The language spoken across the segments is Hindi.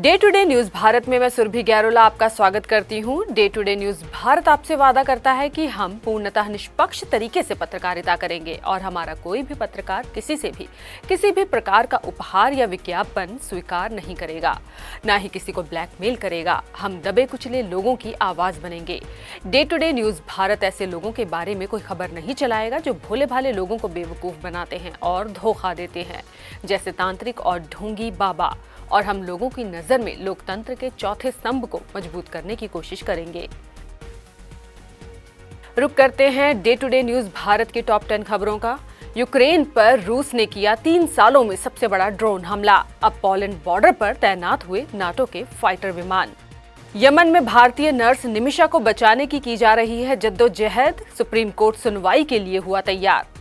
Day to day news Bharat में मैं सुरभि गैरोला आपका स्वागत करती हूं। Day to day news Bharat आपसे वादा करता है कि हम पूर्णतः निष्पक्ष तरीके से पत्रकारिता करेंगे और हमारा कोई भी पत्रकार किसी भी प्रकार का उपहार या विज्ञापन स्वीकार नहीं करेगा, न ही किसी को ब्लैकमेल करेगा। हम दबे कुचले लोगों की आवाज बनेंगे। Day to day news Bharat ऐसे लोगों के बारे में कोई खबर नहीं चलाएगा जो भोले भाले लोगों को बेवकूफ बनाते हैं और धोखा देते हैं, जैसे तांत्रिक और ढोंगी बाबा। और हम लोगों की नजर में लोकतंत्र के चौथे स्तंभ को मजबूत करने की कोशिश करेंगे। रुक करते हैं day to day news Bharat की टॉप 10 खबरों का। यूक्रेन पर रूस ने किया 3 सालों में सबसे बड़ा ड्रोन हमला। अब पोलैंड बॉर्डर पर तैनात हुए नाटो के फाइटर विमान। यमन में भारतीय नर्स निमिषा को बचाने की जा रही है जद्दोजहद। सुप्रीम कोर्ट सुनवाई के लिए हुआ तैयार।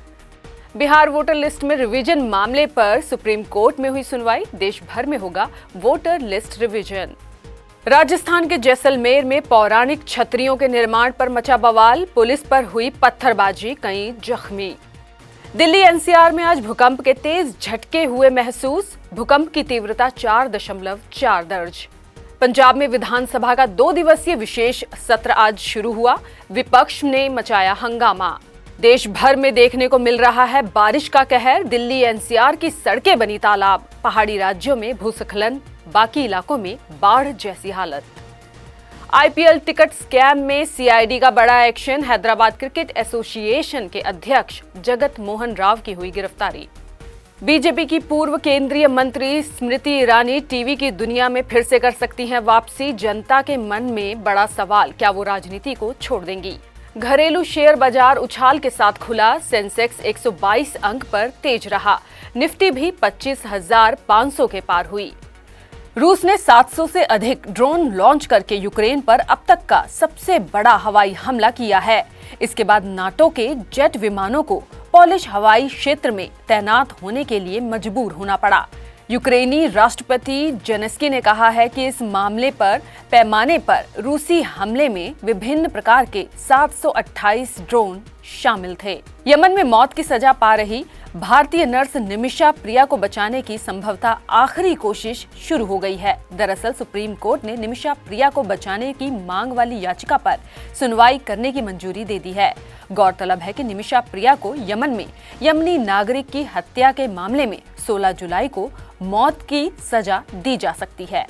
बिहार वोटर लिस्ट में रिवीजन मामले पर सुप्रीम कोर्ट में हुई सुनवाई। देश भर में होगा वोटर लिस्ट रिवीजन। राजस्थान के जैसलमेर में पौराणिक छतरियों के निर्माण पर मचा बवाल। पुलिस पर हुई पत्थरबाजी, कई जख्मी। दिल्ली एनसीआर में आज भूकंप के तेज झटके हुए महसूस। भूकंप की तीव्रता 4.4 दर्ज। पंजाब में विधानसभा का 2 दिवसीय विशेष सत्र आज शुरू हुआ। विपक्ष ने मचाया हंगामा। देश भर में देखने को मिल रहा है बारिश का कहर। दिल्ली एनसीआर की सड़कें बनी तालाब। पहाड़ी राज्यों में भूस्खलन, बाकी इलाकों में बाढ़ जैसी हालत। आईपीएल टिकट स्कैम में सीआईडी का बड़ा एक्शन। हैदराबाद क्रिकेट एसोसिएशन के अध्यक्ष जगत मोहन राव की हुई गिरफ्तारी। बीजेपी की पूर्व केंद्रीय मंत्री स्मृति ईरानी टीवी की दुनिया में फिर से कर सकती हैं वापसी। जनता के मन में बड़ा सवाल, क्या वो राजनीति को छोड़ देंगी? घरेलू शेयर बाजार उछाल के साथ खुला। सेंसेक्स 122 अंक पर तेज रहा। निफ्टी भी 25,500 के पार हुई। रूस ने 700 से अधिक ड्रोन लॉन्च करके यूक्रेन पर अब तक का सबसे बड़ा हवाई हमला किया है। इसके बाद नाटो के जेट विमानों को पोलिश हवाई क्षेत्र में तैनात होने के लिए मजबूर होना पड़ा। यूक्रेनी राष्ट्रपति जेलेंस्की ने कहा है कि इस मामले पर पैमाने पर रूसी हमले में विभिन्न प्रकार के 728 ड्रोन शामिल थे। यमन में मौत की सजा पा रही भारतीय नर्स निमिषा प्रिया को बचाने की संभवतः आखिरी कोशिश शुरू हो गई है। दरअसल सुप्रीम कोर्ट ने निमिषा प्रिया को बचाने की मांग वाली याचिका पर सुनवाई करने की मंजूरी दे दी है। गौरतलब है कि निमिषा प्रिया को यमन में यमनी नागरिक की हत्या के मामले में 16 जुलाई को मौत की सजा दी जा सकती है।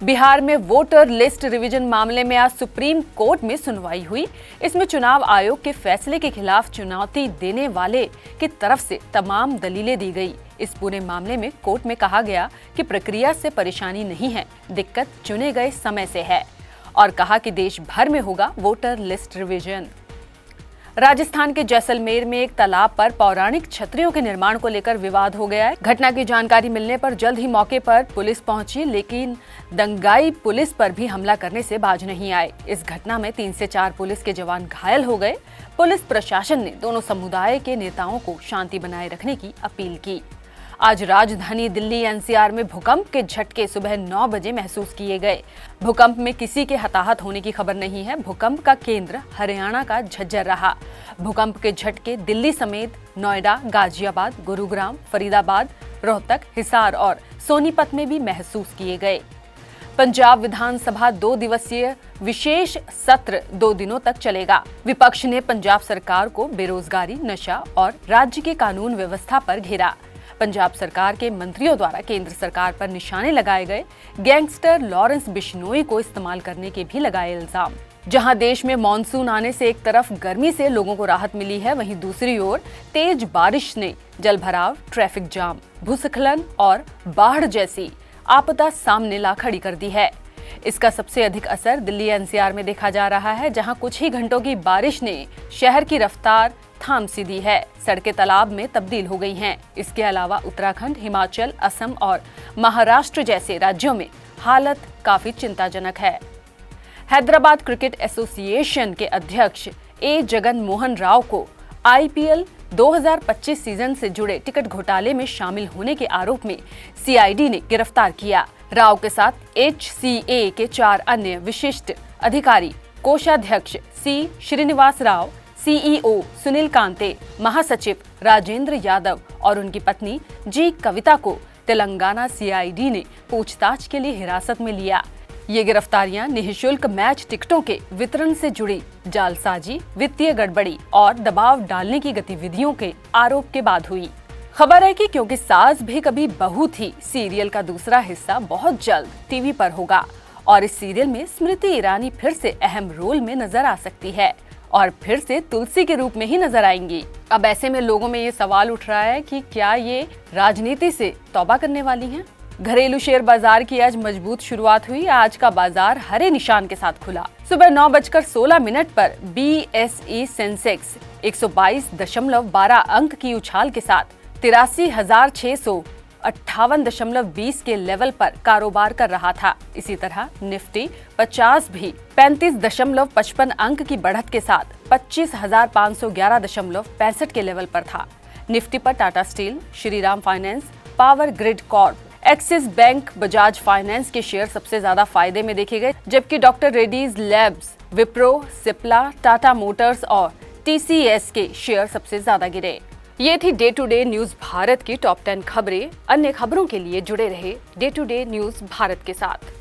बिहार में वोटर लिस्ट रिवीजन मामले में आज सुप्रीम कोर्ट में सुनवाई हुई। इसमें चुनाव आयोग के फैसले के खिलाफ चुनौती देने वाले की तरफ से तमाम दलीलें दी गई। इस पूरे मामले में कोर्ट में कहा गया कि प्रक्रिया से परेशानी नहीं है, दिक्कत चुने गए समय से है, और कहा कि देश भर में होगा वोटर लिस्ट रिवीजन। राजस्थान के जैसलमेर में एक तालाब पर पौराणिक छतरियों के निर्माण को लेकर विवाद हो गया है। घटना की जानकारी मिलने पर जल्द ही मौके पर पुलिस पहुंची, लेकिन दंगाई पुलिस पर भी हमला करने से बाज नहीं आए। इस घटना में 3 से 4 पुलिस के जवान घायल हो गए। पुलिस प्रशासन ने दोनों समुदाय के नेताओं को शांति बनाए रखने की अपील की। आज राजधानी दिल्ली एनसीआर में भूकंप के झटके सुबह 9 बजे महसूस किए गए। भूकंप में किसी के हताहत होने की खबर नहीं है। भूकंप का केंद्र हरियाणा का झज्जर रहा। भूकंप के झटके दिल्ली समेत नोएडा, गाजियाबाद, गुरुग्राम, फरीदाबाद, रोहतक, हिसार और सोनीपत में भी महसूस किए गए। पंजाब विधानसभा 2 दिवसीय विशेष सत्र 2 दिनों तक चलेगा। विपक्ष ने पंजाब सरकार को बेरोजगारी, नशा और राज्य की कानून व्यवस्था पर घेरा। पंजाब सरकार के मंत्रियों द्वारा केंद्र सरकार पर निशाने लगाए गए। गैंगस्टर लॉरेंस बिश्नोई को इस्तेमाल करने के भी लगाए इल्जाम। जहां देश में मॉनसून आने से एक तरफ गर्मी से लोगों को राहत मिली है, वहीं दूसरी ओर तेज बारिश ने जलभराव, ट्रैफिक जाम, भूस्खलन और बाढ़ जैसी आपदा सामने ला खड़ी कर दी है। इसका सबसे अधिक असर दिल्ली एनसीआर में देखा जा रहा है, जहां कुछ ही घंटों की बारिश ने शहर की रफ्तार थाम सी दी है। सड़कें तालाब में तब्दील हो गई हैं। इसके अलावा उत्तराखंड, हिमाचल, असम और महाराष्ट्र जैसे राज्यों में हालत काफी चिंताजनक है। हैदराबाद क्रिकेट एसोसिएशन के अध्यक्ष जगन मोहन राव को आईपीएल 2025 सीजन से जुड़े टिकट घोटाले में शामिल होने के आरोप में सीआईडी ने गिरफ्तार किया। राव के साथ एचसीए के 4 अन्य विशिष्ट अधिकारी, कोषाध्यक्ष सी श्रीनिवास राव, सीईओ सुनील कांते, महासचिव राजेंद्र यादव और उनकी पत्नी जी कविता को तेलंगाना सीआईडी ने पूछताछ के लिए हिरासत में लिया। ये गिरफ्तारियां निःशुल्क मैच टिकटों के वितरण से जुड़ी जालसाजी, वित्तीय गड़बड़ी और दबाव डालने की गतिविधियों के आरोप के बाद हुई। खबर है कि क्योंकि सास भी कभी बहू थी सीरियल का दूसरा हिस्सा बहुत जल्द टीवी पर होगा और इस सीरियल में स्मृति ईरानी फिर से अहम रोल में नजर आ सकती है और फिर से तुलसी के रूप में ही नजर आएंगी। अब ऐसे में लोगों में ये सवाल उठ रहा है कि क्या ये राजनीति से तौबा करने वाली हैं? घरेलू शेयर बाजार की आज मजबूत शुरुआत हुई। आज का बाजार हरे निशान के साथ खुला। सुबह 9:16 पर BSE सेंसेक्स 122.12 अंक की उछाल के साथ 83,658.20 के लेवल पर कारोबार कर रहा था। इसी तरह निफ्टी 50 भी 35.55 अंक की बढ़त के साथ 25,511.65 के लेवल पर था। निफ्टी पर Tata steel, Shriram finance, power grid corp, Axis bank, Bajaj finance के शेयर सबसे ज्यादा फायदे में देखे गए, जबकि doctor Reddy's labs, Wipro, Cipla, Tata motors और TCS के शेयर सबसे ज्यादा गिरे। ये थी day to day news Bharat की टॉप 10 खबरें। अन्य खबरों के लिए जुड़े रहे day to day news Bharat के साथ।